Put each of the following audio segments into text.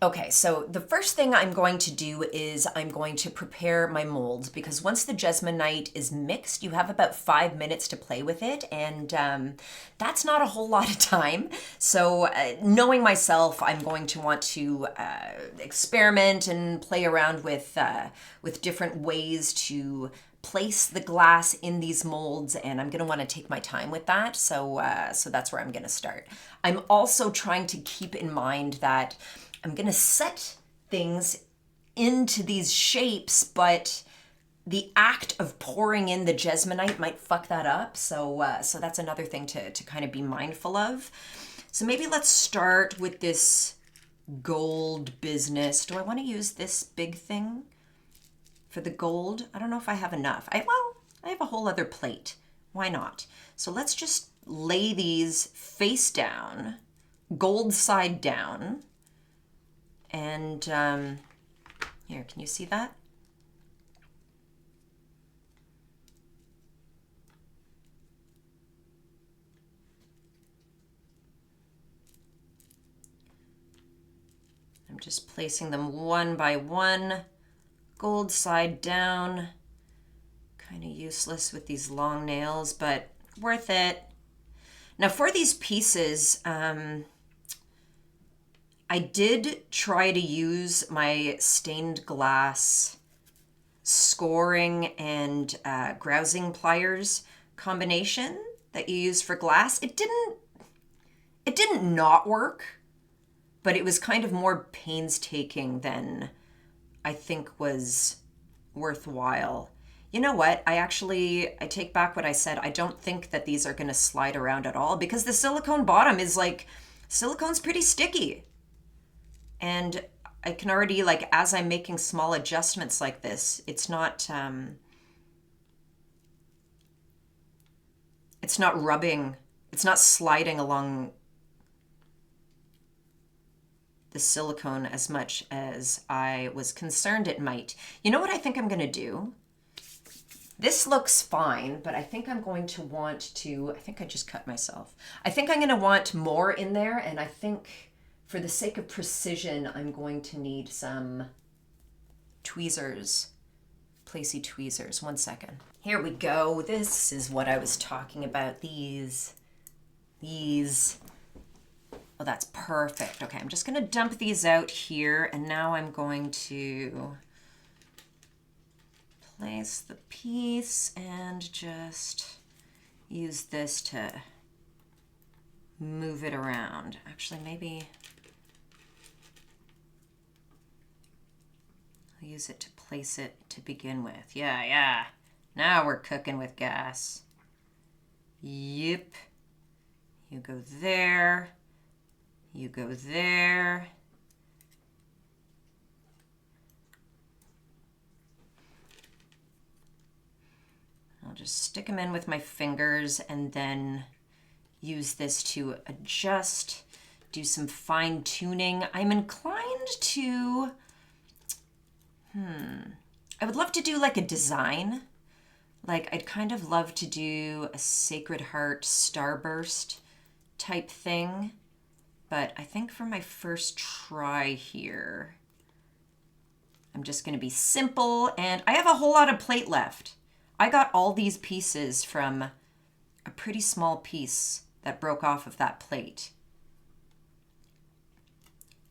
Okay, so the first thing I'm going to do is I'm going to prepare my molds, because once the Jesmonite is mixed, you have about 5 minutes to play with it, and that's not a whole lot of time. So knowing myself, I'm going to want to experiment and play around with different ways to place the glass in these molds, and I'm going to want to take my time with that. So that's where I'm going to start. I'm also trying to keep in mind that I'm going to set things into these shapes, but the act of pouring in the Jesmonite might fuck that up. So that's another thing to kind of be mindful of. So maybe let's start with this gold business. Do I want to use this big thing for the gold? I don't know if I have enough. I have a whole other plate. Why not? So let's just lay these face down, gold side down. And here, can you see that? I'm just placing them one by one, gold side down. Kind of useless with these long nails, but worth it. Now for these pieces, I did try to use my stained glass scoring and grousing pliers combination that you use for glass. It didn't not work, but it was kind of more painstaking than I think was worthwhile. You know what? I take back what I said. I don't think that these are going to slide around at all, because the silicone bottom is like, silicone's pretty sticky. And I can already, like, as I'm making small adjustments like this, it's not rubbing, it's not sliding along the silicone as much as I was concerned it might. You know what I think I'm going to do? This looks fine, but I think I'm going to want to, I think I just cut myself. I think I'm going to want more in there, and I think for the sake of precision, I'm going to need some tweezers, placey tweezers. 1 second. Here we go. This is what I was talking about. These. Oh, that's perfect. Okay, I'm just going to dump these out here, and now I'm going to place the piece and just use this to move it around. Actually, maybe I'll use it to place it to begin with. Yeah. Now we're cooking with gas. Yep. You go there. You go there. I'll just stick them in with my fingers and then use this to adjust, do some fine tuning. I'm inclined to, I would love to do like a design. Like, I'd kind of love to do a Sacred Heart starburst type thing. But I think for my first try here, I'm just going to be simple. And I have a whole lot of plate left. I got all these pieces from a pretty small piece that broke off of that plate.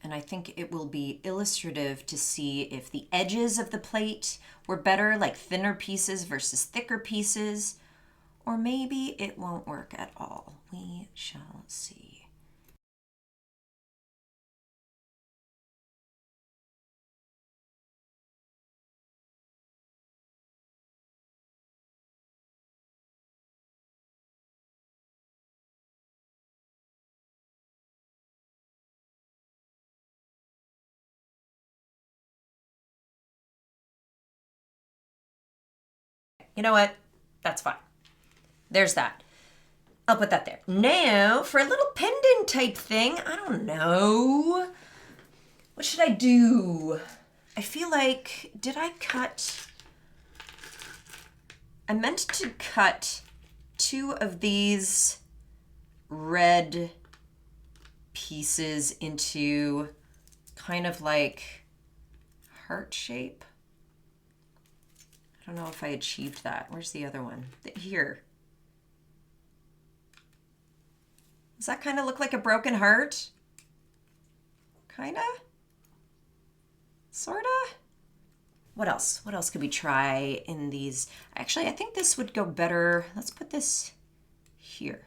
And I think it will be illustrative to see if the edges of the plate were better, like thinner pieces versus thicker pieces, or maybe it won't work at all. We shall see. You know what? That's fine. There's that. I'll put that there. Now, for a little pendant type thing, I don't know. What should I do? I feel like, I meant to cut 2 of these red pieces into kind of like heart shape. I don't know if I achieved that. Where's the other one? Here. Does that kind of look like a broken heart? Kind of? Sort of? What else? What else could we try in these? Actually, I think this would go better. Let's put this here.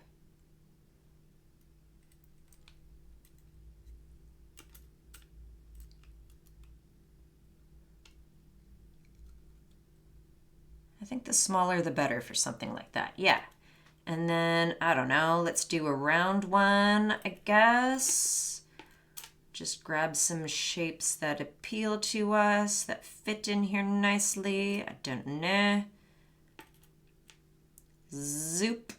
I think the smaller the better for something like that. Yeah. And then, I don't know, let's do a round one, I guess. Just grab some shapes that appeal to us, that fit in here nicely. I don't know. Zoop.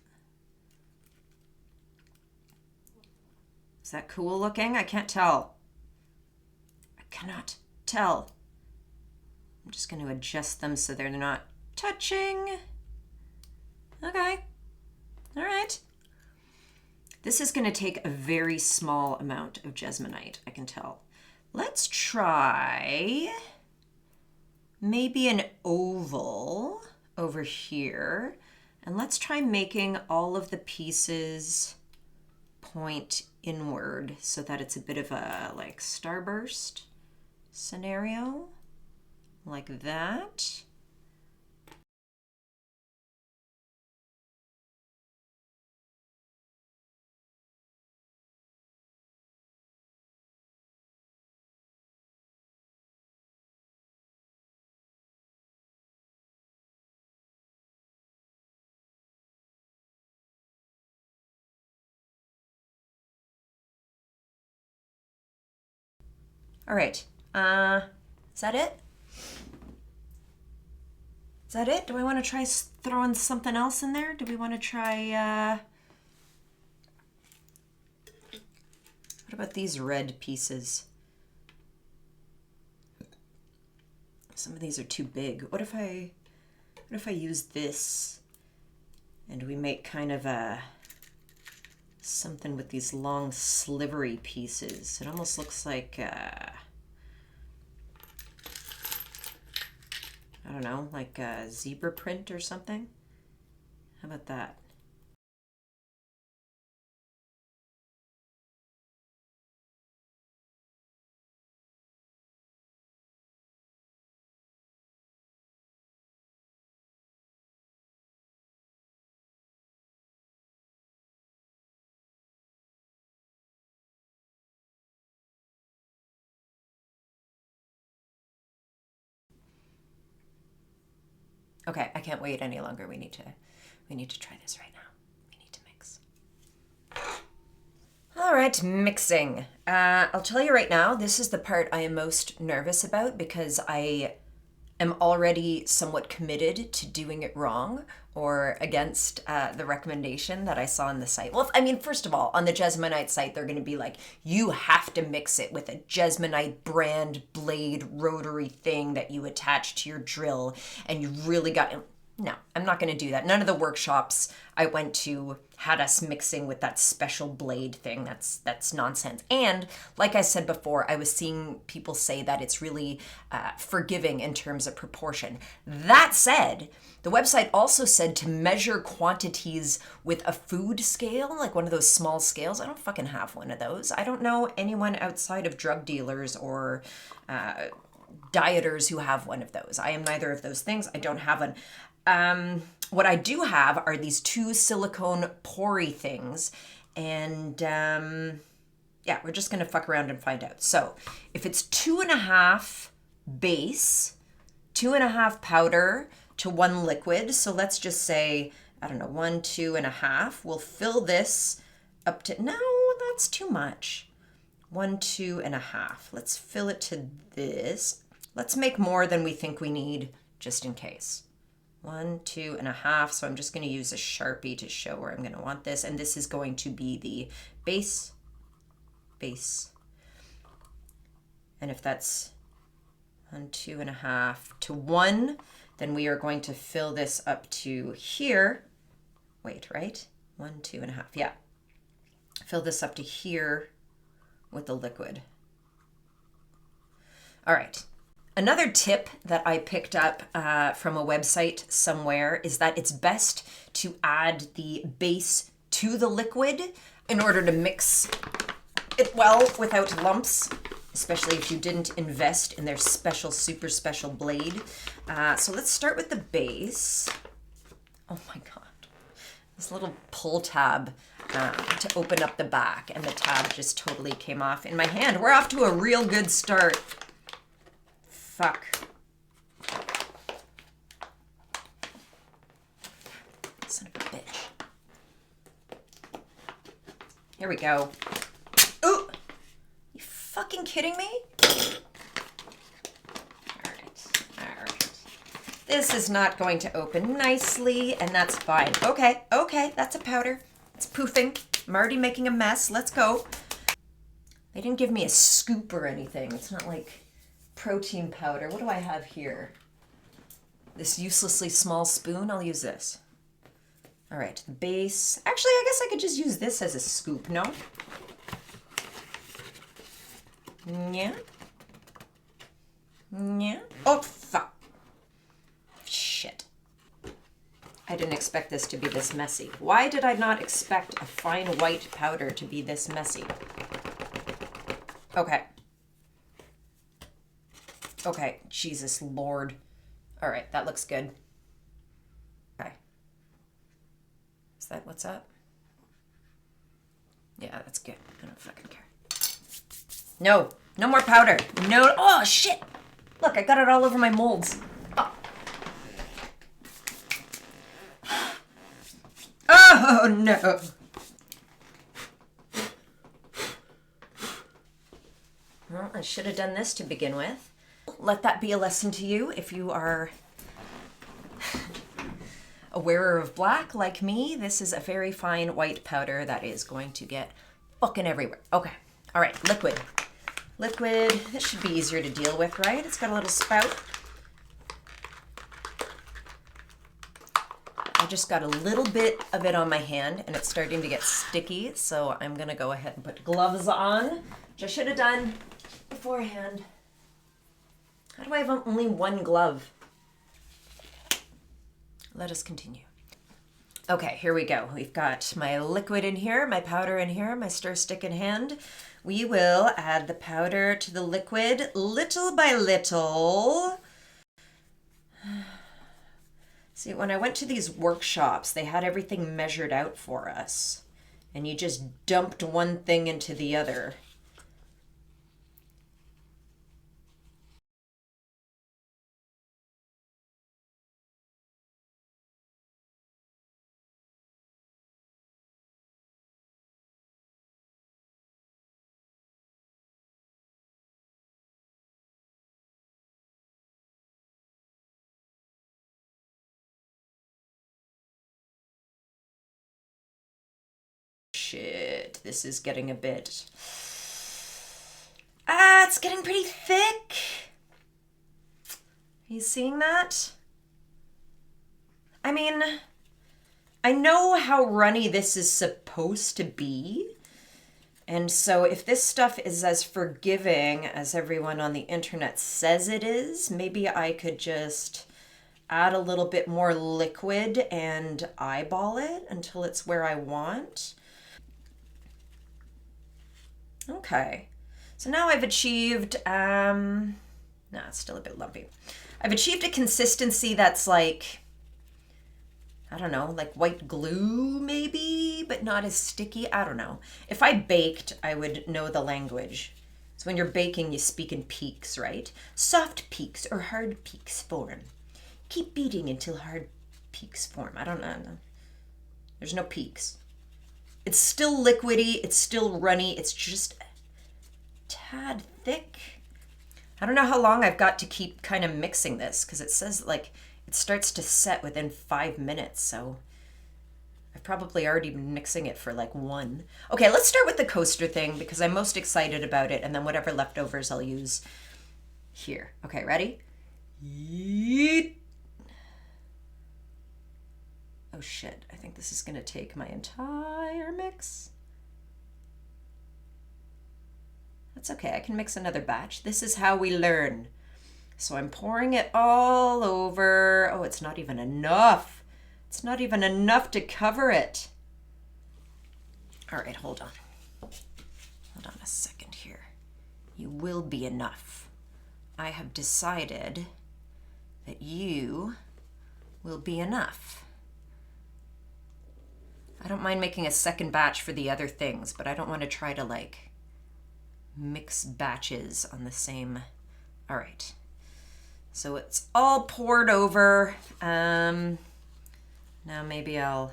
Is that cool looking? I can't tell. I cannot tell. I'm just going to adjust them so they're not touching. Okay. All right. This is going to take a very small amount of Jesmonite, I can tell. Let's try maybe an oval over here. And let's try making all of the pieces point inward so that it's a bit of a like starburst scenario, like that. All right, is that it? Is that it? Do I want to try throwing something else in there? Do we want to try, what about these red pieces? Some of these are too big. What if I use this and we make kind of a something with these long slivery pieces? It almost looks like I don't know, like a zebra print or something. How about that? Okay, I can't wait any longer. We need to try this right now. We need to mix. All right, mixing. I'll tell you right now, this is the part I am most nervous about because I am already somewhat committed to doing it wrong or against the recommendation that I saw on the site. Well, I mean, first of all, on the Jesmonite site, they're going to be like, you have to mix it with a Jesmonite brand blade rotary thing that you attach to your drill, and you really got... No, I'm not going to do that. None of the workshops I went to had us mixing with that special blade thing. That's nonsense. And like I said before, I was seeing people say that it's really forgiving in terms of proportion. That said, the website also said to measure quantities with a food scale, like one of those small scales. I don't fucking have one of those. I don't know anyone outside of drug dealers or dieters who have one of those. I am neither of those things. I don't have one. What I do have are these two silicone pory things, and yeah, we're just gonna fuck around and find out. So if it's 2.5 base, 2.5 powder to 1 liquid, so let's just say, I don't know, 1, 2.5, we'll fill this up to, no, that's too much. 1, 2.5, let's fill it to this. Let's make more than we think we need, just in case. 1, 2.5. So I'm just going to use a Sharpie to show where I'm going to want this. And this is going to be the base. And if that's 1, 2.5 to 1, then we are going to fill this up to here. Wait, right? 1, 2.5. Yeah. Fill this up to here with the liquid. All right. Another tip that I picked up from a website somewhere is that it's best to add the base to the liquid in order to mix it well without lumps, especially if you didn't invest in their special, super special blade. So let's start with the base. Oh my God. This little pull tab to open up the back, and the tab just totally came off in my hand. We're off to a real good start. Fuck. Son of a bitch. Here we go. Ooh! You fucking kidding me? Alright. This is not going to open nicely, and that's fine. Okay, that's a powder. It's poofing. I'm already making a mess. Let's go. They didn't give me a scoop or anything. It's not like protein powder. What do I have here? This uselessly small spoon. I'll use this. All right, the base. Actually, I guess I could just use this as a scoop, no? Yeah. Yeah. Oh, fuck. Shit. I didn't expect this to be this messy. Why did I not expect a fine white powder to be this messy? Okay. Okay, Jesus Lord. All right, that looks good. Okay. Is that what's up? Yeah, that's good. I don't fucking care. No, no more powder. No, oh shit. Look, I got it all over my molds. Oh, oh no. Well, I should have done this to begin with. Let that be a lesson to you if you are a wearer of black like me. This is a very fine white powder that is going to get fucking everywhere. Okay. All right. Liquid. Liquid. This should be easier to deal with, right? It's got a little spout. I just got a little bit of it on my hand and it's starting to get sticky. So I'm going to go ahead and put gloves on, which I should have done beforehand. How do I have only one glove? Let us continue. Okay, here we go. We've got my liquid in here, my powder in here, my stir stick in hand. We will add the powder to the liquid little by little. See, when I went to these workshops, they had everything measured out for us. And you just dumped one thing into the other. Shit, this is getting a bit... it's getting pretty thick. Are you seeing that? I mean, I know how runny this is supposed to be. And so if this stuff is as forgiving as everyone on the internet says it is, maybe I could just add a little bit more liquid and eyeball it until it's where I want. Okay, so now I've achieved, it's still a bit lumpy. I've achieved a consistency that's like, I don't know, like white glue maybe, but not as sticky. I don't know. If I baked, I would know the language. So when you're baking, you speak in peaks, right? Soft peaks or hard peaks form. Keep beating until hard peaks form. I don't know. There's no peaks. It's still liquidy. It's still runny. It's just a tad thick. I don't know how long I've got to keep kind of mixing this because it says like it starts to set within 5 minutes. So I've probably already been mixing it for like 1. Okay, let's start with the coaster thing because I'm most excited about it. And then whatever leftovers I'll use here. Okay, ready? Yeet. Oh shit, I think this is gonna take my entire mix. That's okay, I can mix another batch. This is how we learn. So I'm pouring it all over. Oh, it's not even enough. It's not even enough to cover it. All right, hold on. Hold on a second here. You will be enough. I have decided that you will be enough. I don't mind making a second batch for the other things, but I don't want to try to like mix batches on the same. All right. So it's all poured over. Now maybe I'll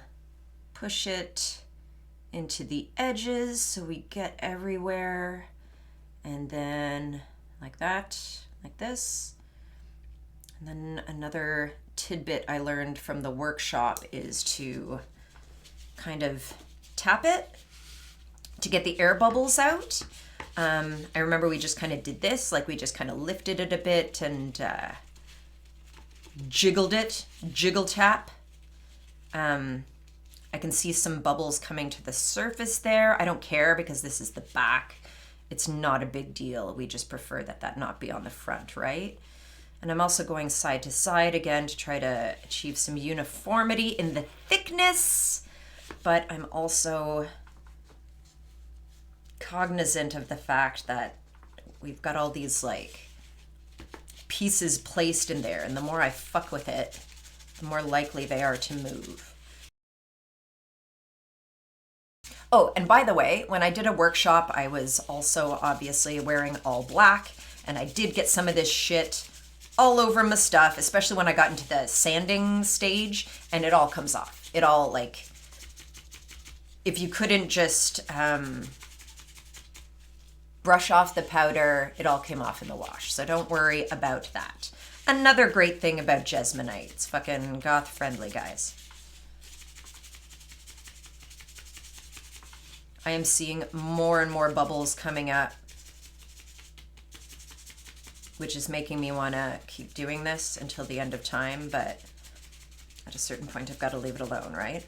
push it into the edges so we get everywhere. And then like that, like this. And then another tidbit I learned from the workshop is to kind of tap it to get the air bubbles out. I remember we just kind of did this, like we just kind of lifted it a bit and jiggled it, jiggle tap. I can see some bubbles coming to the surface there. I don't care because this is the back. It's not a big deal. We just prefer that that not be on the front, right? And I'm also going side to side again to try to achieve some uniformity in the thickness, but I'm also cognizant of the fact that we've got all these like pieces placed in there, and the more I fuck with it, the more likely they are to move. Oh, and by the way, when I did a workshop, I was also obviously wearing all black, and I did get some of this shit all over my stuff, especially when I got into the sanding stage, and it all comes off. It all, like, if you couldn't just brush off the powder, it all came off in the wash. So don't worry about that. Another great thing about Jesmonite, it's fucking goth friendly, guys. I am seeing more and more bubbles coming up, which is making me want to keep doing this until the end of time, but at a certain point I've got to leave it alone, right?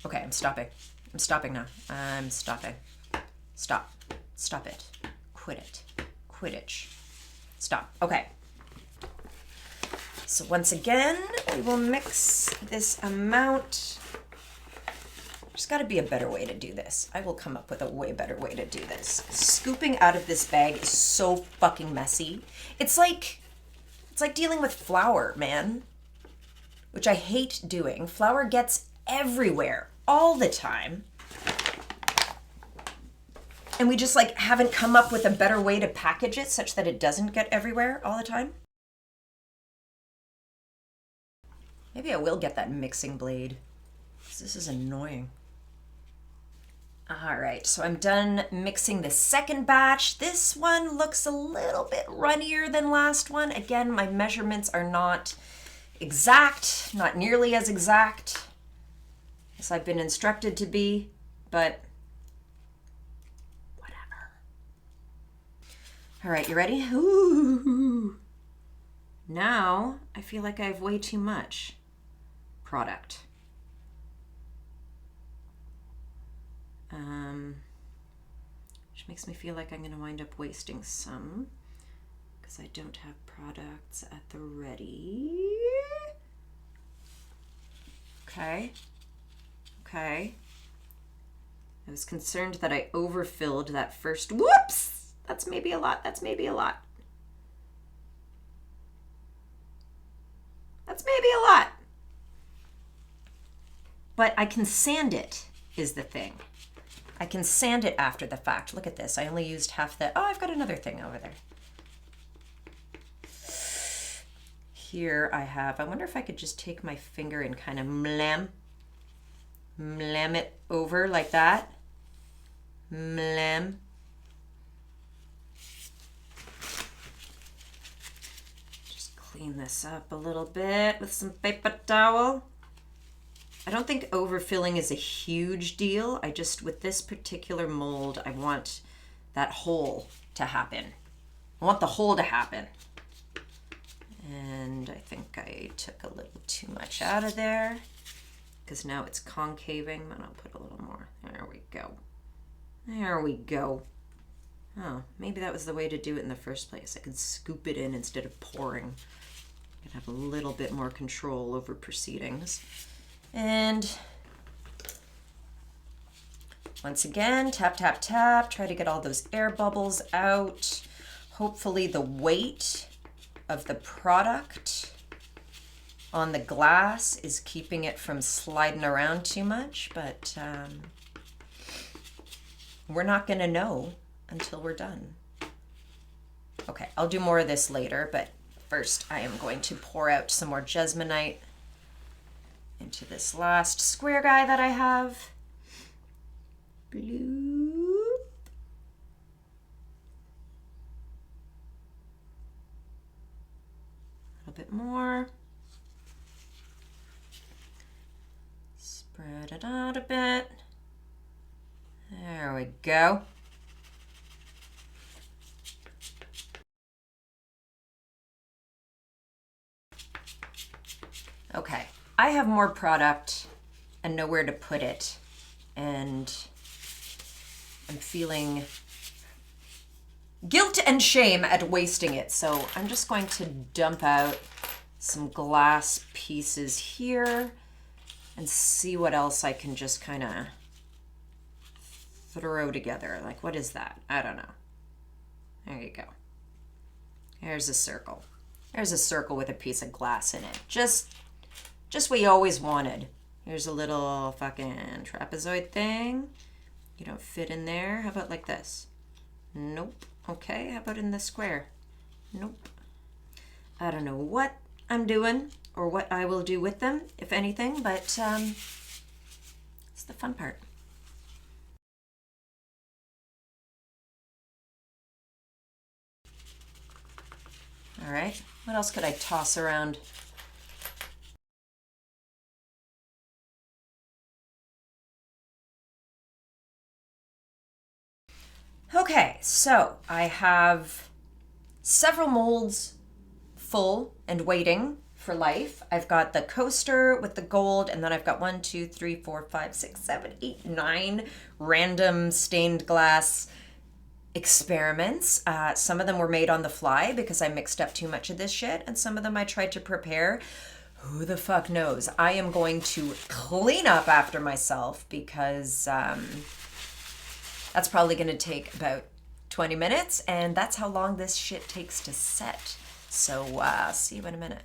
Okay, I'm stopping. I'm stopping now. I'm stopping. Stop. Stop it. Quit it. Quidditch. Stop. Okay. So once again, we will mix this amount. There's got to be a better way to do this. I will come up with a way better way to do this. Scooping out of this bag is so fucking messy. It's like dealing with flour, man, which I hate doing. Flour gets everywhere all the time. And we just like haven't come up with a better way to package it such that it doesn't get everywhere all the time. Maybe I will get that mixing blade, because this is annoying. All right, so I'm done mixing the second batch. This one looks a little bit runnier than last one. Again, my measurements are not exact, not nearly as exact as I've been instructed to be, but whatever. All right, you ready? Ooh. Now I feel like I have way too much product. Which makes me feel like I'm going to wind up wasting some because I don't have products at the ready. Okay. Okay. I was concerned that I overfilled that first. Whoops! That's maybe a lot. That's maybe a lot. That's maybe a lot. But I can sand it, is the thing. I can sand it after the fact. Look at this. I only used half the. Oh, I've got another thing over there. Here I have. I wonder if I could just take my finger and kind of mlam it over like that. Mlam. Just clean this up a little bit with some paper towel. I don't think overfilling is a huge deal. I just, with this particular mold, I want that hole to happen. I want the hole to happen. And I think I took a little too much out of there. because now it's concaving, and I'll put a little more. There we go. There we go. Oh, maybe that was the way to do it in the first place. I could scoop it in instead of pouring. I could have a little bit more control over proceedings. And once again, tap, tap, tap. Try to get all those air bubbles out. Hopefully the weight of the product on the glass is keeping it from sliding around too much, but we're not going to know until we're done. Okay, I'll do more of this later, but first I am going to pour out some more Jesmonite into this last square guy that I have. Bloop. A little bit more. Spread it out a bit. There we go. Okay, I have more product and nowhere to put it, and I'm feeling guilt and shame at wasting it. So I'm just going to dump out some glass pieces here and see what else I can just kind of throw together. Like, what is that? I don't know. There you go. Here's a circle. There's a circle with a piece of glass in it. Just what you always wanted. Here's a little fucking trapezoid thing. You don't fit in there. How about like this? Nope. Okay, how about in the square? Nope. I don't know what I'm doing or what I will do with them, if anything, but it's the fun part. All right, what else could I toss around? Okay, so I have several molds full and waiting for life. I've got the coaster with the gold, and then I've got 1, 2, 3, 4, 5, 6, 7, 8, 9 random stained glass experiments. Some of them were made on the fly because I mixed up too much of this shit, and some of them I tried to prepare. Who the fuck knows? I am going to clean up after myself because that's probably going to take about 20 minutes, and that's how long this shit takes to set. So see you in a minute.